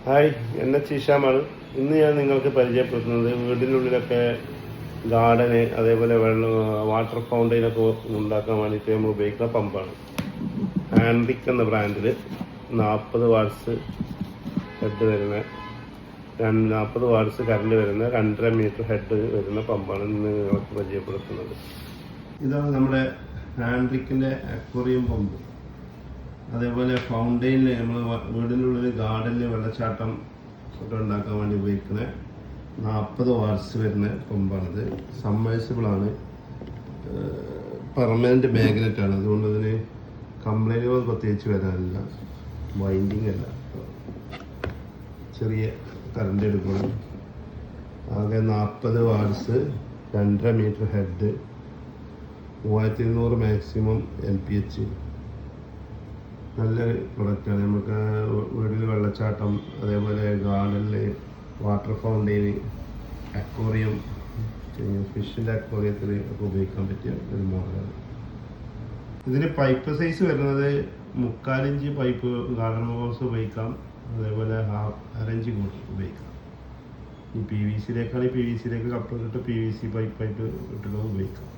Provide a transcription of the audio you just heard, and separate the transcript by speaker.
Speaker 1: Hi, എന്നെ ചീഷാമാണ്. ഇന്ന് ഞാൻ നിങ്ങൾക്ക് പരിചയപ്പെടുത്തുന്നത് വീടിനുള്ളിലൊക്കെ ഗാർഡന്, അതേപോലെ വാട്ടർ ഫൗണ്ടൈനൊക്കെ ഉണ്ടാക്കാൻ വേണ്ടിയിട്ട് നമ്മൾ ഉപയോഗിക്കുന്ന പമ്പാണ്. ആൻഡിക് എന്ന ബ്രാൻഡിൽ 40 വാട്ട്സ് ഹെഡ് വരുന്ന 40 വാട്ട്സ് കറണ്ട് വരുന്ന 2.5 മീറ്റർ ഹെഡ് വരുന്ന പമ്പാണ് ഇന്ന് നിങ്ങൾക്ക് പരിചയപ്പെടുത്തുന്നത്. ഇതാണ് നമ്മുടെ ആൻഡിക്കിൻ്റെ അക്വേറിയം പമ്പ്. അതേപോലെ ഫൗണ്ടെയിനിൽ നമ്മൾ വീടിൻ്റെ ഉള്ളിൽ ഗാർഡനിൽ വെള്ളച്ചാട്ടം ഒക്കെ ഉണ്ടാക്കാൻ വേണ്ടി ഉപയോഗിക്കുന്ന 40 വാട്ട്സ് വരുന്ന പമ്പാണിത്. സബ്മേഴ്സിബിളാണ്, പെർമനൻറ്റ് മാഗ്നറ്റാണ്. അതുകൊണ്ട് അതിന് കംപ്ലൈൻറ്റുകൾ പ്രത്യേകിച്ച് വരാനില്ല. വൈൻഡിങ് അല്ല, ചെറിയ കറണ്ട് എടുക്കണം. ആകെ 40 watts, 2.5 metre head, 3200 maximum LPH. നല്ലൊരു പ്രൊഡക്റ്റാണ്. നമുക്ക് വീട്ടിൽ വെള്ളച്ചാട്ടം, അതേപോലെ ഗാർഡനിൽ വാട്ടർ ഫൗണ്ടെയിൻ, അക്വേറിയം, ഫിഷിൻ്റെ അക്വേറിയത്തിൽ ഒക്കെ ഉപയോഗിക്കാൻ പറ്റിയ ഒരു മോഡലാണ്. ഇതിന് പൈപ്പ് സൈസ് വരുന്നത് 3/4 ഇഞ്ച് പൈപ്പ് ഗാർഡൻ ഹോസ് ഉപയോഗിക്കാം. അതേപോലെ 1/2 ഇഞ്ച് കൂടി ഉപയോഗിക്കാം. ഈ PVC-യിലേക്കാണെങ്കിൽ PVC-യിലേക്ക് കപ്പിലിട്ട് PVC പൈപ്പായിട്ട് ഇട്ടിട്ട് ഉപയോഗിക്കാം.